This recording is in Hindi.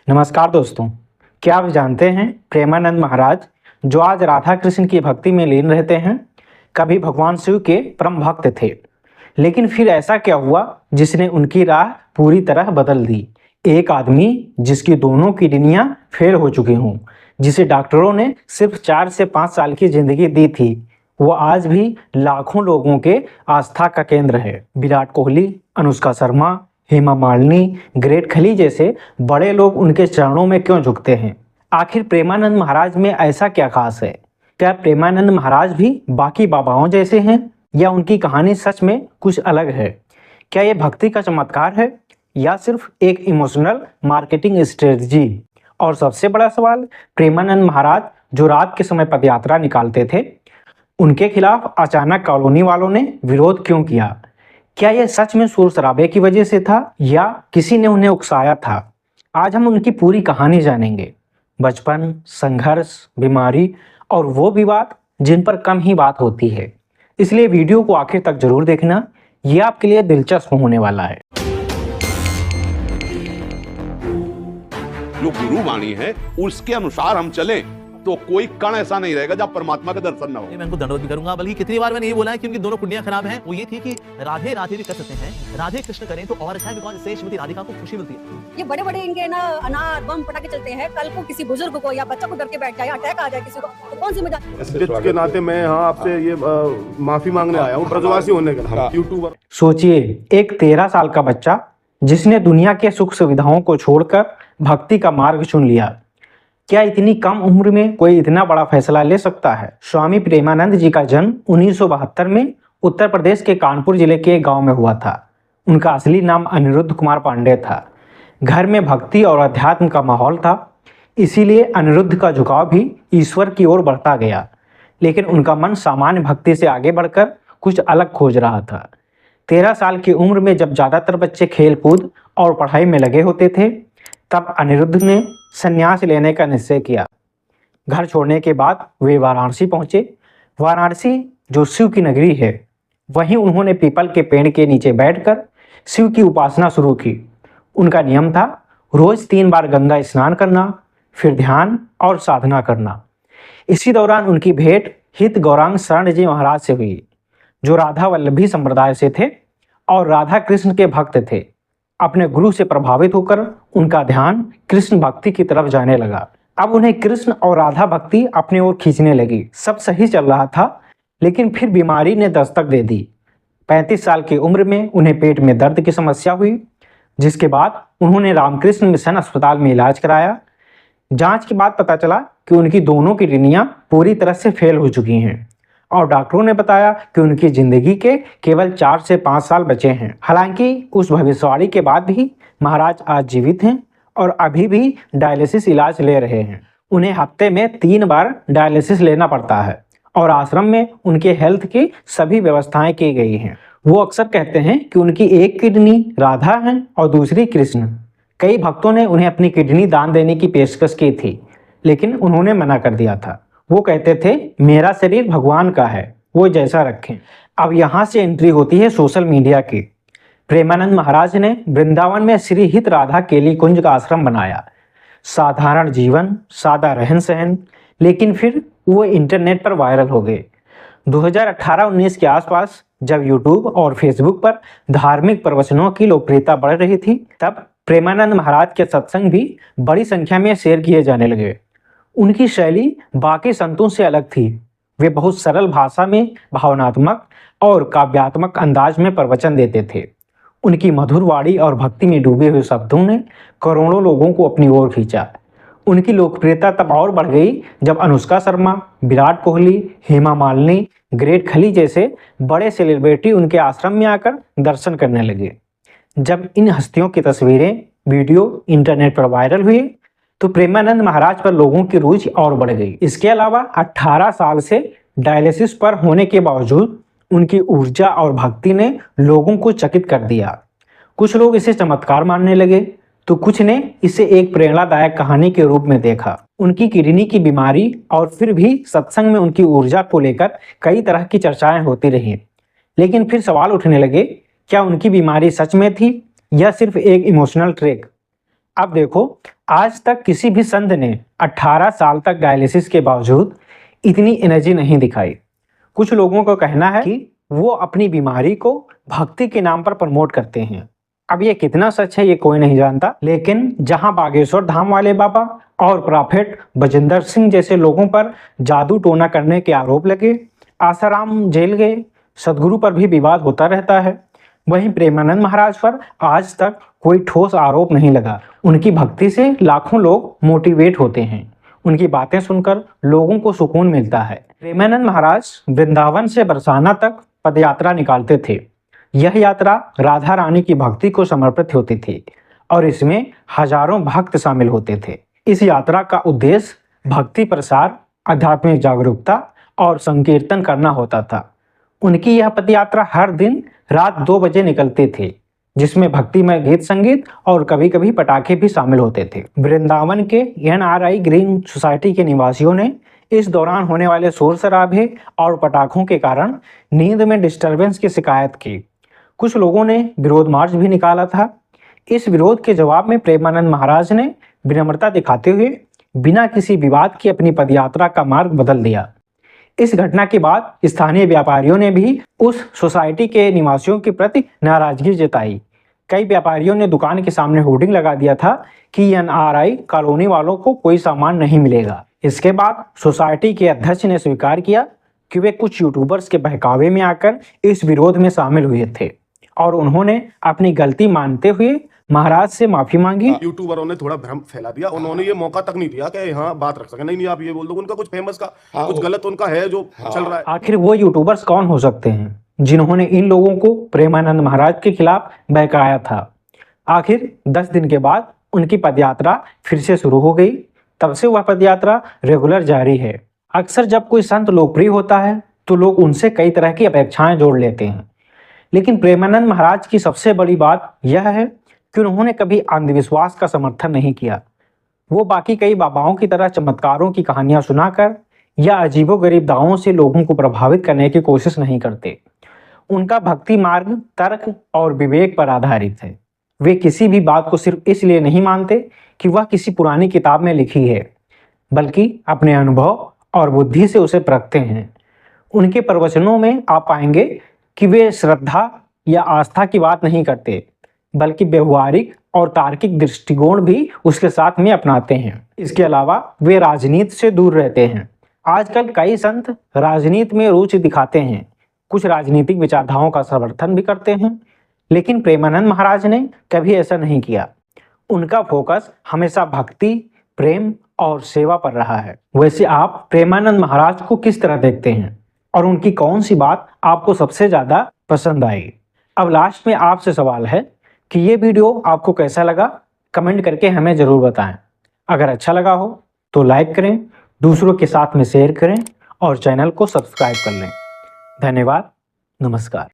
नमस्कार दोस्तों, क्या आप जानते हैं प्रेमानंद महाराज जो आज राधा कृष्ण की भक्ति में लीन रहते हैं, कभी भगवान शिव के परम भक्त थे। लेकिन फिर ऐसा क्या हुआ जिसने उनकी राह पूरी तरह बदल दी। एक आदमी जिसकी दोनों किडनियां फेल हो चुकी हों, जिसे डॉक्टरों ने सिर्फ 4 से 5 साल की जिंदगी दी थी, वो आज भी लाखों लोगों के आस्था का केंद्र है। विराट कोहली, अनुष्का शर्मा, हेमा मालिनी, ग्रेट खली जैसे बड़े लोग उनके चरणों में क्यों झुकते हैं? आखिर प्रेमानंद महाराज में ऐसा क्या खास है? क्या प्रेमानंद महाराज भी बाकी बाबाओं जैसे हैं या उनकी कहानी सच में कुछ अलग है? क्या ये भक्ति का चमत्कार है या सिर्फ एक इमोशनल मार्केटिंग स्ट्रेटजी? और सबसे बड़ा सवाल, प्रेमानंद महाराज जो रात के समय पदयात्रा निकालते थे, उनके खिलाफ अचानक कॉलोनी वालों ने विरोध क्यों किया? क्या यह सच में शोर शराबे की वजह से था या किसी ने उन्हें उकसाया था? आज हम उनकी पूरी कहानी जानेंगे। बचपन, संघर्ष, बीमारी और वो विवाद जिन पर कम ही बात होती है। इसलिए वीडियो को आखिर तक जरूर देखना, यह आपके लिए दिलचस्प होने वाला है। जो गुरु वाणी है उसके अनुसार हम चलें तो कोई कण ऐसा नहीं रहेगा जब परमात्मा का दर्शन ना हो। मैं उनको दंडवत भी करूंगा, बल्कि कितनी बार मैंने ये बोला है कि उनकी दोनों कुंडियां खराब हैं। वो ये थी कि राधे राधे भी कर सकते हैं, राधे कृष्ण करें तो और अच्छा है, बिकॉज़ इससे श्रीमती राधिका को खुशी मिलती है। ये बड़े बड़े इनके ना अनार बम पटाखे चलते हैं, कल को किसी बुजुर्ग को या बच्चा को डर के बैठ जाए, अटैक आ जाए किसी को, तो कौन सी मजा। के नाते मैं यहाँ आपसे ये माफी मांगने आया हूँ ब्रजवासी होने के यूट्यूबर। सोचिए, एक 13 साल का बच्चा जिसने दुनिया के सुख सुविधाओं को छोड़कर भक्ति का मार्ग चुन लिया। क्या इतनी कम उम्र में कोई इतना बड़ा फैसला ले सकता है? स्वामी प्रेमानंद जी का जन्म 1972 में उत्तर प्रदेश के कानपुर जिले के एक गांव में हुआ था। उनका असली नाम अनिरुद्ध कुमार पांडे था। घर में भक्ति और अध्यात्म का माहौल था, इसीलिए अनिरुद्ध का झुकाव भी ईश्वर की ओर बढ़ता गया। लेकिन उनका मन सामान्य भक्ति से आगे बढ़कर कुछ अलग खोज रहा था। 13 साल की उम्र में जब ज़्यादातर बच्चे खेल कूद और पढ़ाई में लगे होते थे, तब अनिरुद्ध ने संन्यास लेने का निश्चय किया। घर छोड़ने के बाद वे वाराणसी पहुंचे। वाराणसी जो शिव की नगरी है, वहीं उन्होंने पीपल के पेड़ के नीचे बैठकर शिव की उपासना शुरू की। उनका नियम था रोज 3 बार गंगा स्नान करना, फिर ध्यान और साधना करना। इसी दौरान उनकी भेंट हित गौरांग शरण जी महाराज से हुई, जो राधा वल्लभी संप्रदाय से थे और राधा कृष्ण के भक्त थे। अपने गुरु से प्रभावित होकर उनका ध्यान कृष्ण भक्ति की तरफ जाने लगा। अब उन्हें कृष्ण और राधा भक्ति अपने ओर खींचने लगी। सब सही चल रहा था, लेकिन फिर बीमारी ने दस्तक दे दी। 35 साल की उम्र में उन्हें पेट में दर्द की समस्या हुई, जिसके बाद उन्होंने रामकृष्ण मिशन अस्पताल में इलाज कराया। जांच के बाद पता चला कि उनकी दोनों किडनियां पूरी तरह से फेल हो चुकी हैं और डॉक्टरों ने बताया कि उनकी जिंदगी के केवल 4 से 5 साल बचे हैं। हालांकि उस भविष्यवाणी के बाद भी महाराज आज जीवित हैं और अभी भी डायलिसिस इलाज ले रहे हैं। उन्हें हफ्ते में 3 बार डायलिसिस लेना पड़ता है और आश्रम में उनके हेल्थ की सभी व्यवस्थाएं की गई हैं। वो अक्सर कहते हैं कि उनकी एक किडनी राधा है और दूसरी कृष्ण। कई भक्तों ने उन्हें अपनी किडनी दान देने की पेशकश की थी, लेकिन उन्होंने मना कर दिया था। वो कहते थे, मेरा शरीर भगवान का है, वो जैसा रखें। अब यहाँ से एंट्री होती है सोशल मीडिया की। प्रेमानंद महाराज ने वृंदावन में श्री हित राधा केली कुंज का आश्रम बनाया। साधारण जीवन, सादा रहन सहन, लेकिन फिर वो इंटरनेट पर वायरल हो गए। 2018-19 के आसपास जब यूट्यूब और फेसबुक पर धार्मिक प्रवचनों की लोकप्रियता बढ़ रही थी, तब प्रेमानंद महाराज के सत्संग भी बड़ी संख्या में शेयर किए जाने लगे। उनकी शैली बाकी संतों से अलग थी। वे बहुत सरल भाषा में भावनात्मक और काव्यात्मक अंदाज में प्रवचन देते थे। उनकी मधुर वाणी और भक्ति में डूबे हुए शब्दों ने करोड़ों लोगों को अपनी ओर खींचा। उनकी लोकप्रियता तब और बढ़ गई जब अनुष्का शर्मा, विराट कोहली, हेमा मालिनी, ग्रेट खली जैसे बड़े सेलिब्रिटी उनके आश्रम में आकर दर्शन करने लगे। जब इन हस्तियों की तस्वीरें, वीडियो इंटरनेट पर वायरल हुए, तो प्रेमानंद महाराज पर लोगों की रुचि और बढ़ गई। इसके अलावा 18 साल से डायलिसिस पर होने के बावजूद उनकी ऊर्जा और भक्ति ने लोगों को चकित कर दिया। कुछ लोग इसे चमत्कार मानने लगे, तो कुछ ने इसे एक प्रेरणादायक कहानी के रूप में देखा। उनकी किडनी की बीमारी और फिर भी सत्संग में उनकी ऊर्जा को लेकर कई तरह की चर्चाएं होती रहीं। लेकिन फिर सवाल उठने लगे, क्या उनकी बीमारी सच में थी या सिर्फ एक इमोशनल ट्रैक? अब देखो, आज तक किसी भी संत ने 18 साल तक डायलिसिस के बावजूद इतनी एनर्जी नहीं दिखाई। कुछ लोगों का कहना है कि वो अपनी बीमारी को भक्ति के नाम पर प्रमोट करते हैं। अब ये कितना सच है ये कोई नहीं जानता, लेकिन जहां बागेश्वर धाम वाले बाबा और प्रॉफेट बजिंदर सिंह जैसे लोगों पर जादू टोना करने के आरोप लगे, आसाराम जेल गए, सदगुरु पर भी विवाद होता रहता है, वहीं प्रेमानंद महाराज पर आज तक कोई ठोस आरोप नहीं लगा। उनकी भक्ति से लाखों लोग मोटिवेट होते हैं, उनकी बातें सुनकर लोगों को सुकून मिलता है। प्रेमानंद महाराज वृंदावन से बरसाना तक पदयात्रा निकालते थे। यह यात्रा राधा रानी की भक्ति को समर्पित होती थी और इसमें हजारों भक्त शामिल होते थे। इस यात्रा का उद्देश्य भक्ति प्रसार, आध्यात्मिक जागरूकता और संकीर्तन करना होता था। उनकी यह पदयात्रा हर दिन रात 2 बजे निकलते थे, जिसमें भक्तिमय गीत संगीत और कभी कभी पटाखे भी शामिल होते थे। वृंदावन के NRI ग्रीन सोसाइटी के निवासियों ने इस दौरान होने वाले शोर शराबे और पटाखों के कारण नींद में डिस्टरबेंस की शिकायत की। कुछ लोगों ने विरोध मार्च भी निकाला था। इस विरोध के जवाब में प्रेमानंद महाराज ने विनम्रता दिखाते हुए बिना किसी विवाद के अपनी पदयात्रा का मार्ग बदल दिया। इस घटना के बाद स्थानीय व्यापारियों ने भी उस सोसाइटी के निवासियों के प्रति नाराजगी जताई। कई व्यापारियों ने दुकान के सामने होर्डिंग लगा दिया था कि NRI कॉलोनी वालों को कोई सामान नहीं मिलेगा। इसके बाद सोसाइटी के अध्यक्ष ने स्वीकार किया कि वे कुछ यूट्यूबर्स के बहकावे में आकर इस विरोध में शामिल हुए थे और उन्होंने अपनी गलती मानते हुए महाराज से माफी मांगी। यूट्यूबरों ने थोड़ा भ्रम फैला दिया, उन्होंने ये मौका तक नहीं दिया कि यहाँ बात रख सके। नहीं आप ये बोल दो उनका कुछ फेमस का कुछ गलत उनका है जो चल रहा है। आखिर वो यूट्यूबर्स कौन हो सकते हैं जिन्होंने इन लोगों को प्रेमानंद महाराज के खिलाफ बहकाया था? आखिर 10 दिन के बाद उनकी पदयात्रा फिर से शुरू हो गई। तब से वह पदयात्रा रेगुलर जारी है। अक्सर जब कोई संत लोकप्रिय होता है तो लोग उनसे कई तरह की अपेक्षाएं जोड़ लेते हैं, लेकिन प्रेमानंद महाराज की सबसे बड़ी बात यह है कि उन्होंने कभी अंधविश्वास का समर्थन नहीं किया। वो बाकी कई बाबाओं की तरह चमत्कारों की कहानियां सुनाकर या अजीबोगरीब दावों से लोगों को प्रभावित करने की कोशिश नहीं करते। उनका भक्ति मार्ग तर्क और विवेक पर आधारित है। वे किसी भी बात को सिर्फ इसलिए नहीं मानते कि वह किसी पुरानी किताब में लिखी है, बल्कि अपने अनुभव और बुद्धि से उसे परखते हैं। उनके प्रवचनों में आप पाएंगे कि वे श्रद्धा या आस्था की बात नहीं करते, बल्कि व्यवहारिक और तार्किक दृष्टिकोण भी उसके साथ में अपनाते हैं। इसके अलावा वे राजनीति से दूर रहते हैं। आजकल कई संत राजनीति में रुचि दिखाते हैं, कुछ राजनीतिक विचारधाराओं का समर्थन भी करते हैं, लेकिन प्रेमानंद महाराज ने कभी ऐसा नहीं किया। उनका फोकस हमेशा भक्ति, प्रेम और सेवा पर रहा है। वैसे आप प्रेमानंद महाराज को किस तरह देखते हैं और उनकी कौन सी बात आपको सबसे ज़्यादा पसंद आई? अब लास्ट में आपसे सवाल है कि ये वीडियो आपको कैसा लगा, कमेंट करके हमें ज़रूर बताएं। अगर अच्छा लगा हो तो लाइक करें, दूसरों के साथ में शेयर करें और चैनल को सब्सक्राइब कर लें। धन्यवाद, नमस्कार।